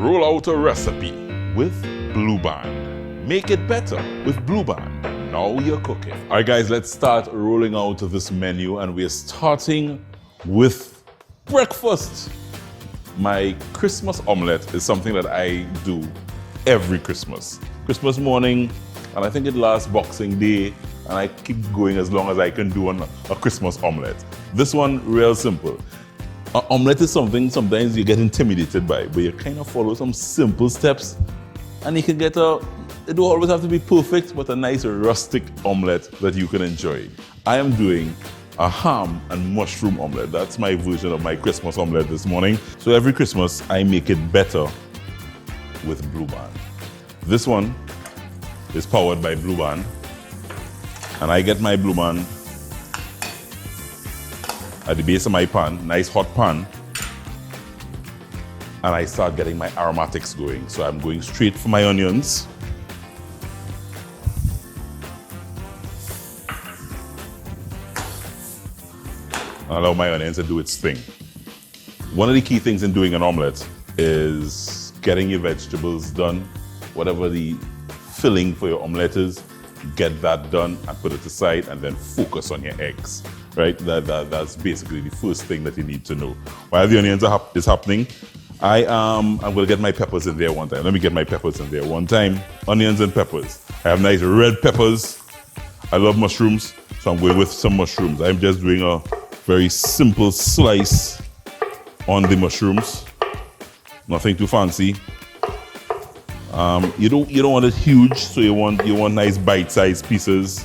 roll out a recipe with Blue Band. Make it better with Blue Band. Now you're cooking. All right, guys, let's start rolling out this menu, and we're starting with breakfast. My Christmas omelette is something that I do every Christmas. Christmas morning, and I think it lasts Boxing Day, and I keep going as long as I can do on a Christmas omelette. This one, real simple. An omelette is something sometimes you get intimidated by, but you kind of follow some simple steps, and you can get it don't always have to be perfect, but a nice rustic omelette that you can enjoy. I am doing a ham and mushroom omelette. That's my version of my Christmas omelette this morning. So every Christmas, I make it better with Blue Band. This one is powered by Blue Band, and I get my Blue Band at the base of my pan, nice hot pan, and I start getting my aromatics going. So I'm going straight for my onions. Allow my onions to do its thing. One of the key things in doing an omelette is getting your vegetables done. Whatever the filling for your omelette is, get that done and put it aside, and then focus on your eggs, right? That's basically the first thing that you need to know. While the onions is happening, I'm gonna get my peppers in there one time. Let me get my peppers in there one time. Onions and peppers. I have nice red peppers. I love mushrooms, so I'm going with some mushrooms. I'm just doing a very simple slice on the mushrooms. Nothing too fancy. You don't want it huge, so you want nice bite-sized pieces.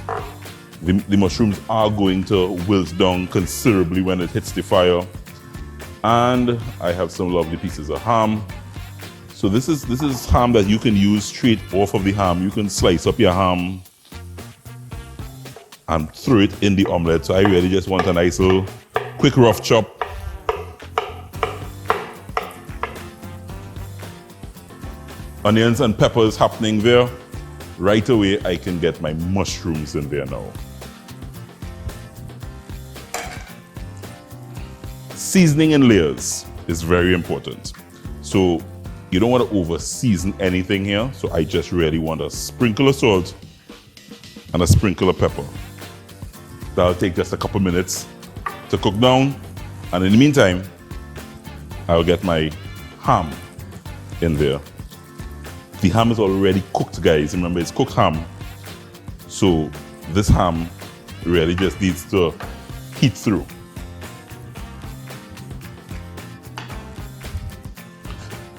The mushrooms are going to wilt down considerably when it hits the fire. And I have some lovely pieces of ham. So this is ham that you can use straight off of the ham. You can slice up your ham and throw it in the omelette. So I really just want a nice little quick rough chop. Onions and peppers happening there. Right away, I can get my mushrooms in there now. Seasoning in layers is very important. So you don't want to over season anything here. So I just really want a sprinkle of salt and a sprinkle of pepper. That'll take just a couple minutes to cook down. And in the meantime, I'll get my ham in there. The ham is already cooked, guys. Remember, it's cooked ham. So this ham really just needs to heat through.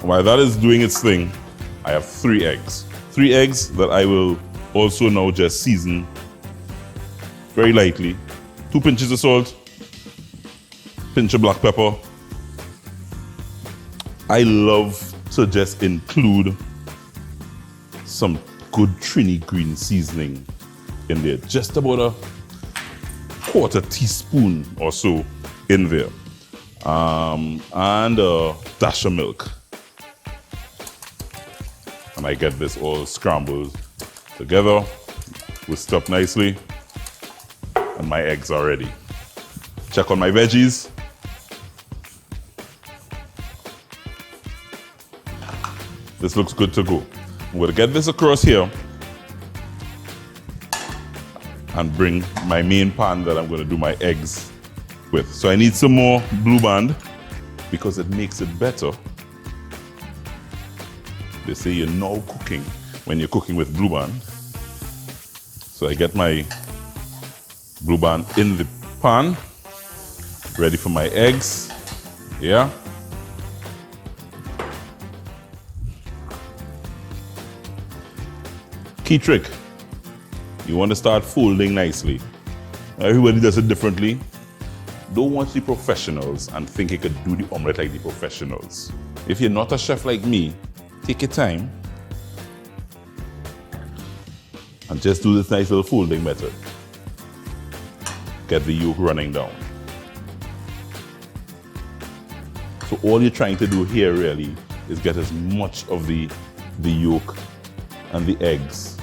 While that is doing its thing, I have 3 eggs. 3 eggs that I will also now just season very lightly. 2 pinches of salt, pinch of black pepper. I love to just include some good Trini green seasoning in there. Just about a 1/4 teaspoon or so in there. And a dash of milk. And I get this all scrambled together, whisked up nicely. And my eggs are ready. Check on my veggies. This looks good to go. I'm going to get this across here and bring my main pan that I'm going to do my eggs with. So I need some more Blue Band because it makes it better. They say you're now cooking when you're cooking with Blue Band. So I get my Blue Band in the pan, ready for my eggs. Yeah. Key trick, you want to start folding nicely. Everybody does it differently. Don't watch the professionals and think you could do the omelette like the professionals. If you're not a chef like me, take your time and just do this nice little folding method. Get the yolk running down. So all you're trying to do here really is get as much of the yolk and the eggs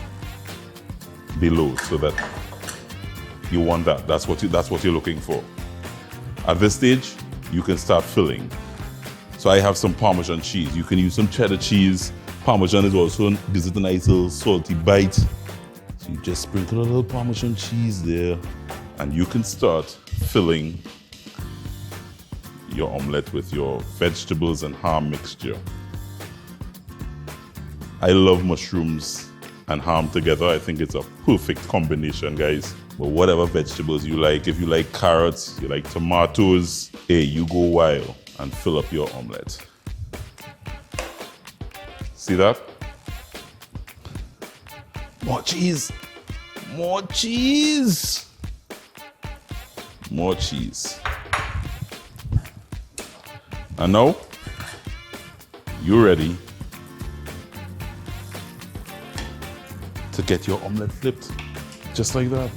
below, so that you want that. That's what you're looking for. At this stage, you can start filling. So I have some Parmesan cheese. You can use some cheddar cheese. Parmesan is also gives it a nice little salty bite. So you just sprinkle a little Parmesan cheese there, and you can start filling your omelette with your vegetables and ham mixture. I love mushrooms and ham together. I think it's a perfect combination, guys. But whatever vegetables you like, if you like carrots, you like tomatoes, hey, you go wild and fill up your omelette. See that? More cheese. More cheese. More cheese. And now, you're ready to get your omelette flipped, just like that.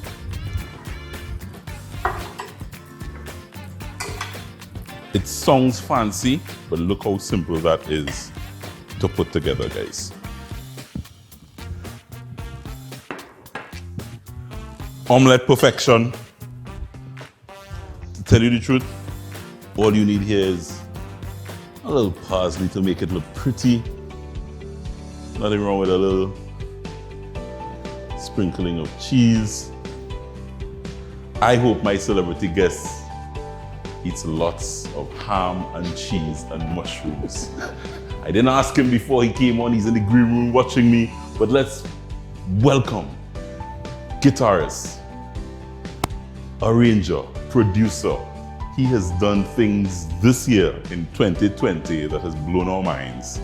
It sounds fancy, but look how simple that is to put together, guys. Omelette perfection. To tell you the truth, all you need here is a little parsley to make it look pretty. Nothing wrong with a little sprinkling of cheese. I hope my celebrity guest eats lots of ham and cheese and mushrooms. I didn't ask him before he came on. He's in the green room watching me. But let's welcome guitarist, arranger, producer. He has done things this year in 2020 that has blown our minds.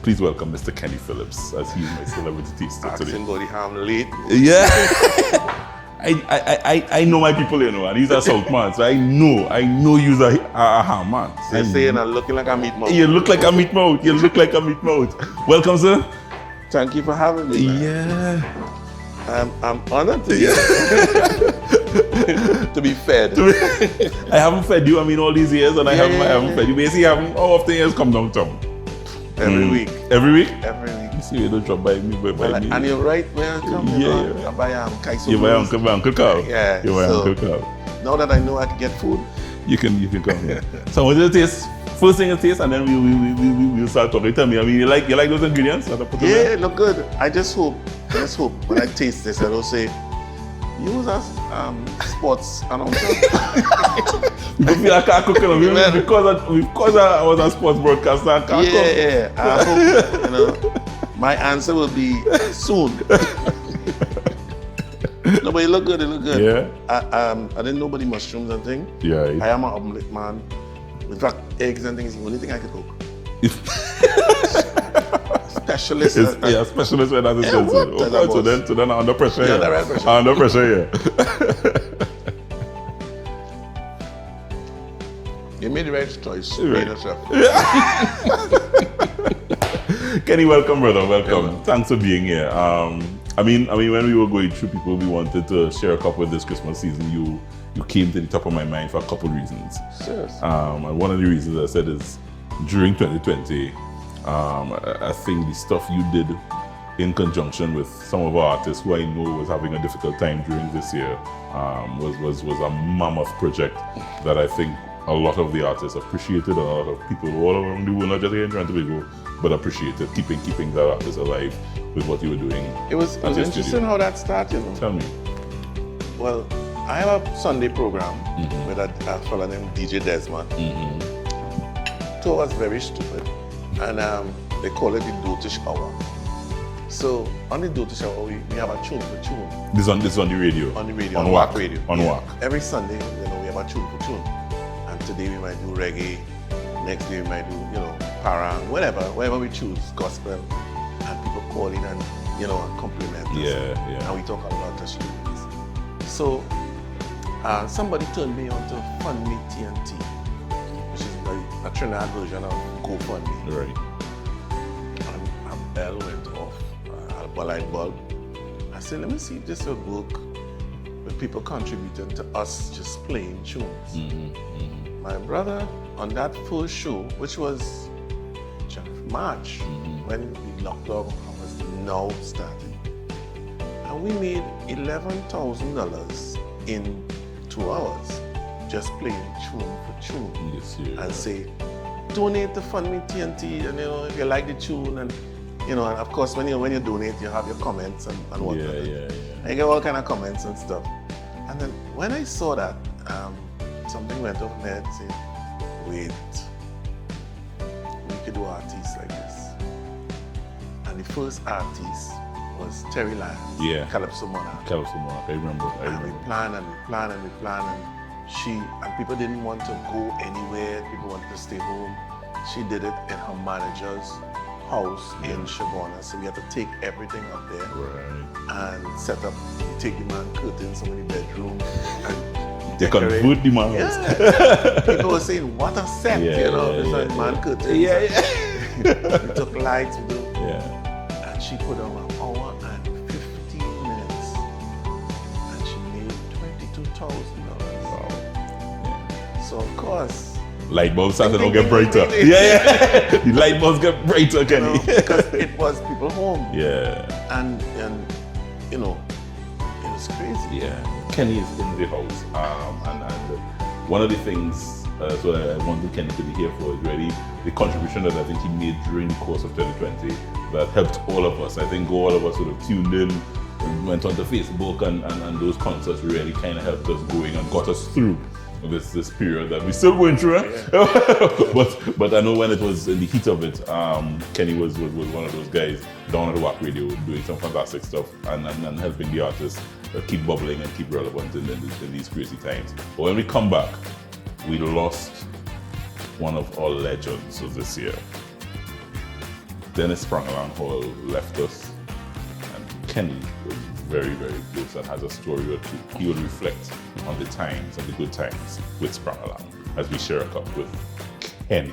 Please welcome Mr. Kenny Phillips, as he's my celebrity taster today. Asking about the ham late. Yeah. I know my people, you know, and he's a South man, so I know you're a ham man. They're saying I'm looking like a meat mouth. You look like a meat mouth. You look like a meat mouth. Welcome, sir. Thank you for having me, man. Yeah. I'm honored to be to be fed. I haven't fed you, all these years, and I haven't fed you. Basically, how often you come downtown? Every week. Every week? Every week. You see, you don't drop by me, but by me. And you're right where I come. Yeah. I buy Kaiso. You buy Uncle Carl. Yeah. You buy Uncle Carl. Now that I know I can get food, you can come here. So I want you to taste. First thing you taste, and then we'll start talking. Tell me, you like those ingredients that I put in there? Yeah, look good. I just hope when I taste this, I don't say, use as sports announcer. You feel like I can't cook because I was a sports broadcaster. I can't cook. Yeah. I hope my answer will be soon. No, but it look good. Yeah. I didn't know about the mushrooms and things. Yeah. I am an omelette man. In fact, eggs and things is the only thing I can cook. Specialist. Specialist when that is concerned. So then under pressure. Yeah, Under pressure, yeah. You made the right choice. You made a chef. Kenny, welcome, brother. Welcome. Yeah, Thanks for being here. When we were going through people we wanted to share a couple with this Christmas season, you came to the top of my mind for a couple reasons. Sure. And one of the reasons I said is during 2020, I think the stuff you did in conjunction with some of our artists who I know was having a difficult time during this year was a mammoth project that I think a lot of the artists appreciated, a lot of people all around the world, not just here in Toronto, but appreciated keeping that artist alive with what you were doing. It was interesting how that started. Tell me. Well, I have a Sunday program with a fellow named DJ Desmond. Tour was very stupid, and they call it the dotish hour. So on the dotish hour, we have a tune for tune. This on the radio. On the radio. On WACK. Radio. On WACK. Every Sunday, we have a tune for tune. And today we might do reggae. Next day we might do, parang, whatever we choose, gospel. And people call in and compliment us. Yeah. And we talk a lot of stories. So somebody turned me on to Fund Me TNT, which is a Trinidad version of GoFundMe. Right. And a bell went off, a light bulb. I said, let me see if this will work with people contributing to us just playing tunes. My brother, on that first show, which was March, when the lockdown was now starting, and we made $11,000 in 2 hours just playing tune for tune. Yes, yeah. And say, donate to Fund Me TNT, and if you like the tune, and and of course when you donate, you have your comments and whatnot. Yeah. I get all kind of comments and stuff. And then when I saw that, something went off my head saying, wait, we could do artists like this. And the first artist was Terry Lyons, Calypso Monarch. I remember. And we planned and people didn't want to go anywhere, people wanted to stay home. She did it in her manager's house in Shabana, so we had to take everything up there and set up, take the man curtains from the bedroom and they can put the man house. People were saying, what a set, it's man curtains. We took lights, and she put on 1 hour and 15 minutes and she made $22,000. So of course, light bulbs started to get brighter. The light bulbs get brighter, Kenny. Because it was people home. And it was crazy. Kenny is in the house. And one of the things so I wanted Kenny to be here for is really the contribution that I think he made during the course of 2020 that helped all of us. I think all of us sort of tuned in and went onto Facebook and those concerts really kind of helped us going and got us through this period that we're still going through. But I know when it was in the heat of it, Kenny was one of those guys down at the WACK radio doing some fantastic stuff and helping the artists keep bubbling and keep relevant in these crazy times. But when we come back, we lost one of our legends of this year. Dennis Sprangelang Hall left us, and Kenny was very, very close and has a story or two. He will reflect on the times and the good times with Sprangelang as we share a cup with Kenny.